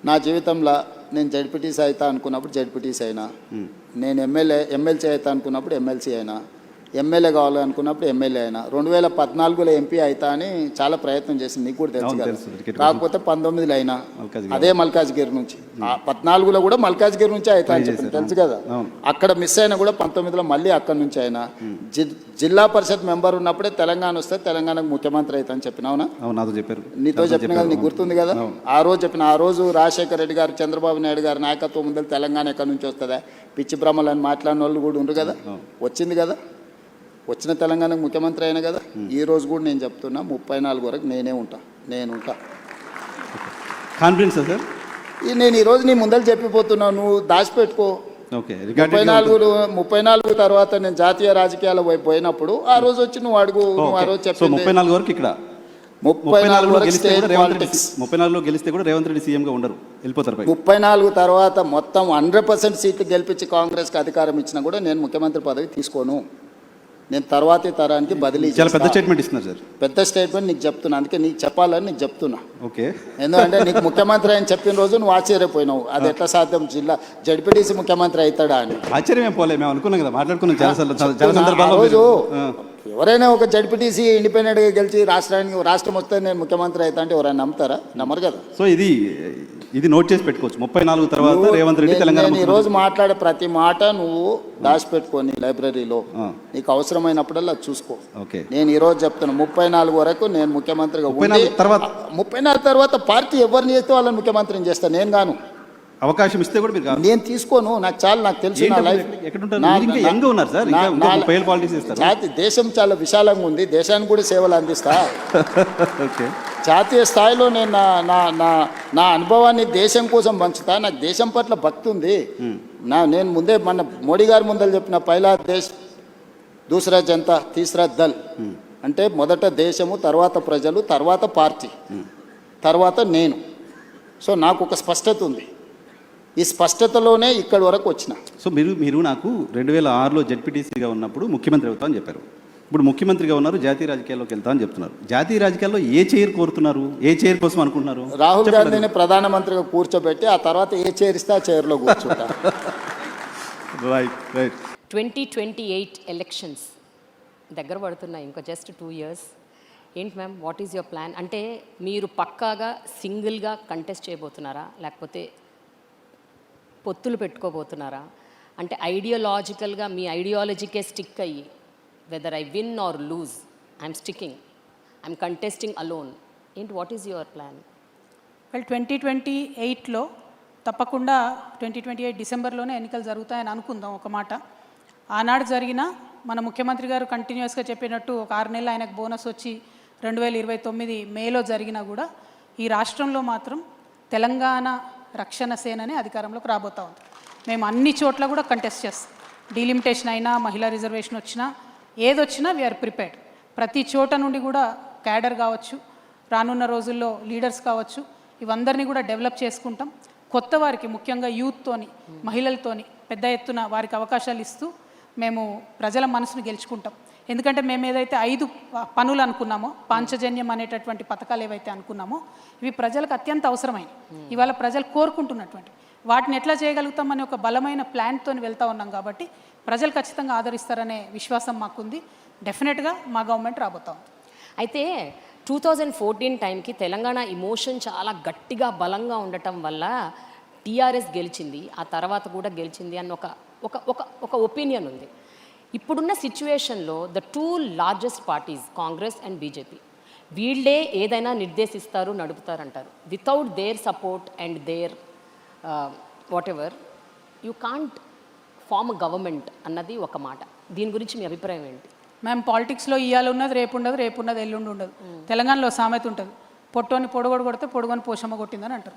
నా జీవితంలో నేను జడ్పీటీసీ అవుతా అనుకున్నప్పుడు జడ్పీటీసీ అయినా, నేను ఎమ్మెల్సీ అవుతా అనుకున్నప్పుడు ఎమ్మెల్సీ అయినా, ఎమ్మెల్యే కావాలనుకున్నప్పుడు ఎమ్మెల్యే అయినా, 2014లో ఎంపీ అవుతా అని చాలా ప్రయత్నం చేసింది, నీకు కూడా తెలుసు కదా. కాకపోతే 19లో అయినా అదే మల్కాజ్గిరి నుంచి, 14లో కూడా మల్కాజ్గిరి నుంచి అవుతా అని చెప్పింది, తెలుసు కదా. అక్కడ మిస్ అయినా కూడా 19లో మళ్ళీ అక్కడి నుంచి అయినా. జిల్లా పరిషత్ మెంబర్ ఉన్నప్పుడే తెలంగాణ వస్తే తెలంగాణకు ముఖ్యమంత్రి అవుతా అని చెప్పిన, అవునా? నీతో చెప్పిన కదా, నీకు గుర్తుంది కదా. ఆ రోజు చెప్పిన, ఆ రోజు రాజశేఖర రెడ్డి గారు, చంద్రబాబు నాయుడు గారు నాయకత్వం ముందు తెలంగాణ ఎక్కడి నుంచి వస్తుందా, పిచ్చి భ్రమలు అని మాట్లాడిన వాళ్ళు కూడా ఉండరు కదా. వచ్చింది కదా, వచ్చిన తెలంగాణకు ముఖ్యమంత్రి అయినా కదా. ఈ రోజు కూడా నేను చెప్తున్నా 34 వరకు నేనే ఉంటా, నేనుంటా. కాన్ఫిడెన్స్ సార్, నేను ఈరోజు నీ ముందర చెప్పిపోతున్నా, నువ్వు దాచిపెట్టుకో. 34 తర్వాత నేను జాతీయ రాజకీయాల వైపు పోయినప్పుడు ఆ రోజు వచ్చి నువ్వు అడుగు. నువ్వు ఆ రోజు చెప్పి 34 వరకు ఇక్కడ 34 వరకు స్టేట్ పాలిటిక్స్. 34లో గెలిస్తే కూడా రేవంత్ రెడ్డి సీఎంగా ఉండరు, వెళ్ళిపోతారు. 34 తర్వాత మొత్తం 100% సీట్లు గెలిపించి కాంగ్రెస్కి అధికారం ఇచ్చినా కూడా నేను ముఖ్యమంత్రి పదవి తీసుకోను. నేను తర్వాతి తరానికి బదిలీ. చాలా పెద్ద స్టేట్మెంట్ ఇస్తున్నారు సార్. పెద్ద స్టేట్మెంట్ నీకు చెప్తున్నా, అందుకే నీకు చెప్పాలని నీకు చెప్తున్నా. ఓకే, ఎందుకంటే నీకు ముఖ్యమంత్రి అని చెప్పిన రోజు నువ్వు ఆశ్చర్యపోయినావు, అది ఎట్లా సాధ్యం, జిల్లా జడ్పీటీసీ ముఖ్యమంత్రి అవుతాడా అని. ఆశ్చర్యం ఏం పోలే, మేము అనుకున్నాం కదా, మాట్లాడుకున్నాం చాలా సందర్భాల్లో. రోజు ఎవరైనా ఒక జడ్పీటీసీ ఇండిపెండెంట్గా గెలిచి రాష్ట్రం వస్తే నేను ముఖ్యమంత్రి అవుతా అంటే ఎవరైనా నమ్ముతారా? నమ్మరు కదా. సో ఇది నోట్ చేసి పెట్టుకోవచ్చు. 34 తర్వాత రేవంత్ రెడ్డి తెలంగాణ. ఈ రోజు మాట్లాడే ప్రతి మాట నువ్వు దాచిపెట్టుకొని లైబ్రరీలో నీకు అవసరమైనప్పుడల్లా చూసుకో. నేను ఈ రోజు చెప్తున్నా, 34 వరకు నేను ముఖ్యమంత్రిగా ఉండి 34 తర్వాత పార్టీ ఎవరిని చేస్తే వాళ్ళని ముఖ్యమంత్రిని చేస్తా, నేను గాను. అవకాశం ఇస్తే కూడా మీరు నేను తీసుకోను, నాకు చాలా, నాకు తెలుసు నా లైఫ్. దేశం చాలా విశాలంగా ఉంది, దేశానికి కూడా సేవలు అందిస్తా. జాతీయ స్థాయిలో నేను నా అనుభవాన్ని దేశం కోసం పంచుతా. నాకు దేశం పట్ల భక్తి ఉంది. నేను ముందే మన మోడీ గారి ముందర చెప్పిన, పైలా దేశ్ దూసరా జనతా తీసరా దల్, అంటే మొదట దేశము, తర్వాత ప్రజలు, తర్వాత పార్టీ, తర్వాత నేను. సో నాకు ఒక స్పష్టత ఉంది, ఈ స్పష్టతలోనే ఇక్కడి వరకు వచ్చిన. సో మీరు నాకు 2006లో జడ్పీటీసీగా ఉన్నప్పుడు ముఖ్యమంత్రి అవుతా అని చెప్పారు. ఇప్పుడు ముఖ్యమంత్రిగా ఉన్నారు, జాతీయ రాజకీయాల్లోకి వెళ్తా అని చెప్తున్నారు. జాతీయ రాజకీయాల్లో ఏ చైర్ కోరుతున్నారు, ఏ చైర్ కోసం అనుకుంటున్నారు? రాహుల్ గాంధీని ప్రధానమంత్రిగా కూర్చోబెట్టి ఆ తర్వాత ఏ చైర్ ఇస్తే ఆ చైర్లో కూర్చుంటా. రైట్. 2028 ఎలక్షన్స్ దగ్గర పడుతున్నాయి, ఇంకా జస్ట్ 2 years. ఏంటి ma'am, what is your plan? అంటే మీరు పక్కాగా సింగిల్గా కంటెస్ట్ చేయబోతున్నారా, లేకపోతే పొత్తులు పెట్టుకోబోతున్నారా? అంటే ఐడియాలజికల్గా మీ ఐడియాలజీకే స్టిక్ అయ్యి, whether I win or lose, I'm sticking, I'm contesting alone, ఏంటి, what is your plan? Well, 2028లో తప్పకుండా 2028 డిసెంబర్లోనే ఎన్నికలు జరుగుతాయని అనుకుందాం. ఒక మాట, ఆనాడు జరిగిన మన ముఖ్యమంత్రి గారు కంటిన్యూస్గా చెప్పినట్టు ఒక 6 నెలలు ఆయనకు బోనస్ వచ్చి 2029 మేలో జరిగినా కూడా ఈ రాష్ట్రంలో మాత్రం తెలంగాణ రక్షణ సేననే అధికారంలోకి రాబోతా ఉంది. మేము అన్ని చోట్ల కూడా కంటెస్ట్ చేస్తాం. డీలిమిటేషన్ అయినా, మహిళా రిజర్వేషన్ వచ్చినా, ఏదొచ్చినా వీఆర్ ప్రిపేర్డ్. ప్రతి చోట నుండి కూడా క్యాడర్ కావచ్చు, రానున్న రోజుల్లో లీడర్స్ కావచ్చు, ఇవందరినీ కూడా డెవలప్ చేసుకుంటాం. కొత్త వారికి, ముఖ్యంగా యూత్తోని, మహిళలతోని పెద్ద ఎత్తున వారికి అవకాశాలు ఇస్తూ మేము ప్రజల మనసును గెలుచుకుంటాం. ఎందుకంటే మేము ఏదైతే 5 పనులు అనుకున్నామో, పాంచజన్యం అనేటటువంటి పథకాలు ఏవైతే అనుకున్నామో, ఇవి ప్రజలకు అత్యంత అవసరమైన, ఇవాళ ప్రజలు కోరుకుంటున్నటువంటి వాటిని ఎట్లా చేయగలుగుతామని ఒక బలమైన ప్లాన్తో వెళ్తూ ఉన్నాం. కాబట్టి ప్రజలు ఖచ్చితంగా ఆదరిస్తారనే విశ్వాసం మాకుంది. డెఫినెట్గా మా గవర్నమెంట్ రాబోతాం. అయితే 2014 టైంకి తెలంగాణ ఇమోషన్ చాలా గట్టిగా బలంగా ఉండటం వల్ల టీఆర్ఎస్ గెలిచింది, ఆ తర్వాత కూడా గెలిచింది అన్న ఒక ఒపీనియన్ ఉంది. ఇప్పుడున్న సిచ్యువేషన్లో the 2 largest parties, Congress and BJP, వీళ్ళే ఏదైనా నిర్దేశిస్తారు, నడుపుతారంటారు. Without their support and their whatever you can't form a government అన్నది ఒక మాట. దీని గురించి మీ అభిప్రాయం ఏంటి? మ్యామ్, పాలిటిక్స్లో ఇవాళ ఉన్నది రేపు ఉండదు, రేపు ఉన్నది ఎల్లుండి ఉండదు. తెలంగాణలో సామెత ఉంటుంది, పొట్టోని పొడగొడు కొడితే పొడుగొని పోషమ్మ కొట్టిందని అంటారు.